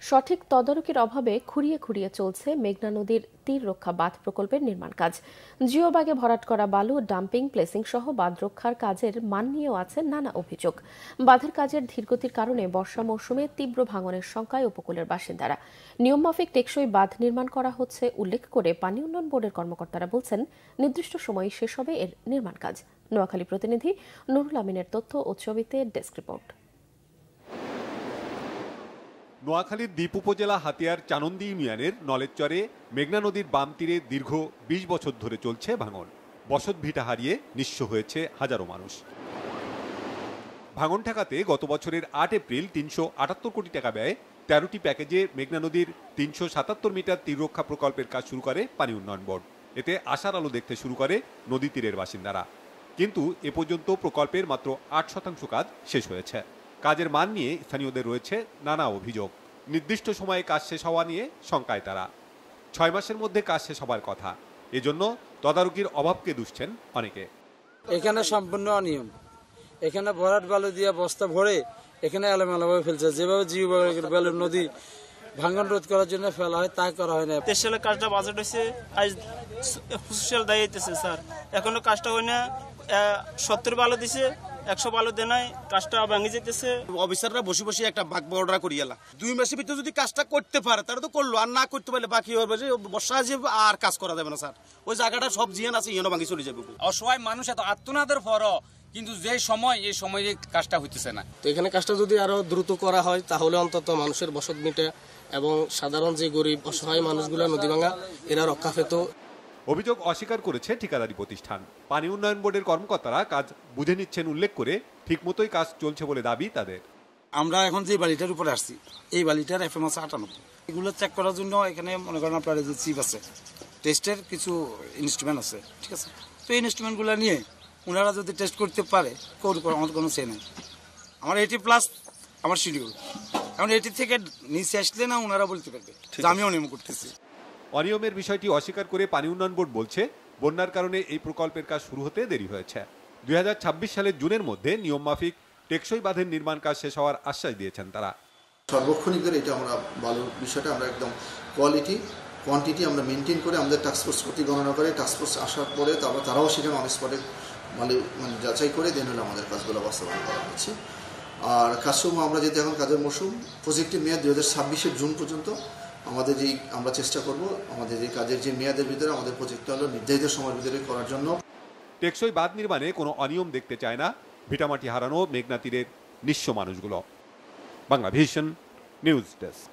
সঠিক তদারকির অভাবে খুঁড়িয়ে খুঁড়িয়ে চলছে মেঘনা নদীর তীর রক্ষা বাঁধ প্রকল্পের নির্মাণ কাজ। জিওবাগে ভরাট করা বালু, ডাম্পিং, প্লেসিং সহ বাঁধ রক্ষার কাজের মান নিয়েও আছে নানা অভিযোগ। বাঁধের কাজের ধীরগতির কারণে বর্ষা মৌসুমে তীব্র ভাঙনের শঙ্কায় উপকূলের বাসিন্দারা। নিয়মমাফিক টেকসই বাঁধ নির্মাণ করা হচ্ছে উল্লেখ করে পানি উন্নয়ন বোর্ডের কর্মকর্তারা বলছেন, নির্দিষ্ট সময়ে শেষ হবে এর নির্মাণ কাজ। নোয়াখালী প্রতিনিধি নুরুল আমিনের তথ্য ও ছবিতে ডেস্ক রিপোর্ট। নোয়াখালীর দ্বীপ উপজেলা হাতিয়ার চানন্দি ইউনিয়নের নলেজচরে মেঘনা নদীর বাম তীরে দীর্ঘ ২০ বছর ধরে চলছে ভাঙন। বসত ভিটা হারিয়ে নিঃস্ব হয়েছে হাজারো মানুষ। ভাঙন ঠেকাতে গত বছরের ৮ এপ্রিল ৩৭৮ কোটি টাকা ব্যয়ে ১৩টি প্যাকেজে মেঘনা নদীর ৩৭৭ মিটার তীররক্ষা প্রকল্পের কাজ শুরু করে পানি উন্নয়ন বোর্ড। এতে আশার আলো দেখতে শুরু করে নদী তীরের বাসিন্দারা। কিন্তু এ পর্যন্ত প্রকল্পের মাত্র ৮% কাজ শেষ হয়েছে। কাজের মান নিয়ে স্থানীয়দের রয়েছে নানা অভিযোগ। নির্দিষ্ট সময়ে কাজ শেষ হওয়া নিয়ে শঙ্কায় তারা। ৬ মাসের মধ্যে কাজ শেষ হবার কথা, এজন্য তদারকির অভাবকে দুষছেন অনেকে। এখানে সম্পূর্ণ অনিয়ম। এখানে ভরাট বালু দিয়ে বস্তা ভরে এখানে এলোমেলোভাবে ফেলছে। যেভাবে জিওবাগের নদী ভাঙন রোধ করার জন্য ফেলা হয় তা করা হয় না। ২৩ সালে কাজটা বাজেট হয়েছে, আজ ২৫ সাল দাঁড়িয়েছে স্যার, এখনো কাজটা হয় না। ৭০ বালু দিছে, ১০০ বালু দেয় নাই, কাজটা ভাঙে যেতেছে। অফিসাররা বসে বসে একটা ভাগ বর্ডার করিয়ে এলা ২ মাসের ভিতরে যদি কাজটা করতে পারে তারা তো করলো, আর না করতে পারলে বাকি হবে যে বর্ষা যে আর কাজ করা যাবে না স্যার। ওই জায়গাটা সব জিয়ান আছে, ইয়েনো ভাঙি চলে যাবে। অসহায় মানুষ এত আত্মনাদের পরও কিন্তু যে সময় এই সময়ে কাজটা হইতেছে না। তো এখানে কাজটা যদি আরো দ্রুত করা হয় তাহলে অন্তত মানুষের বসত মিটে এবং সাধারণ যে গরিব অসহায় মানুষগুলো নদী ভাঙা এরা রক্ষা পেত। অভিযোগ অস্বীকার করেছে ঠিকাদারি প্রতিষ্ঠান। পানি উন্নয়ন বোর্ডের কর্মকর্তারা কাজ বুঝে নিচ্ছেন উল্লেখ করে ঠিকমতোই কাজ চলছে বলে দাবি তাদের। আমরা এখন যে বালিটার উপরে আসছি, এই বালিটার FM আছে ৯৮। এগুলো চেক করার জন্য এখানে মনে করেন আপনার যে চিপ আছে, টেস্টের কিছু ইনস্ট্রুমেন্ট আছে, ঠিক আছে। তো এই ইনস্ট্রুমেন্টগুলো নিয়ে ওনারা যদি টেস্ট করতে পারে, আমার কোনো সে নেই। আমার 80+ আমার শিডিউল, এখন 80 থেকে নিচে আসলে না ওনারা বলতে পারবে আমি অনিয়ম করতেছি। অনিয়মের বিষয়টি অস্বীকার করে পানি উন্নয়ন বোর্ড বলছে, বন্যার কারণে এই প্রকল্পের কাজ শুরু হতে দেরি হয়েছে। ২০২৬ সালের জুনের মধ্যে নিয়মমাফিক টেকসই বাঁধের নির্মাণ কাজ শেষ হওয়ার আশ্বাস দিয়েছেন তারা। সর্বক্ষণিক ধরে এটা আমরা বালুর বিষয়টা আমরা একদম কোয়ালিটি কোয়ান্টিটি আমরা মেনটেন করে আমাদের টাস্কফোর্স প্রতি গণনা করে টাস্কফোর্স আসার পরে তারাও সেখানে অন স্পটে মানে যাচাই করে দেন হলে আমাদের কাজগুলো বাস্তবায়ন করা হচ্ছে। আর কাজসমূহ আমরা যেহেতু এখন কাজের মৌসুম, প্রজেক্টের মেয়াদ ২০২৬ জুন পর্যন্ত আমাদের যেই আমরা চেষ্টা করব আমাদের এই কাজের যে মেয়াদের ভিতরে আমাদের প্রজেক্টটা হলো নির্ধারিত সময়ের ভিতরে করার জন্য। টেকসই বাঁধ নির্মাণে কোনো অনিয়ম দেখতে চায় না ভিটামাটি হারানো মেঘনা তীরের নিঃস্ব মানুষগুলো। Bangla vision news desk.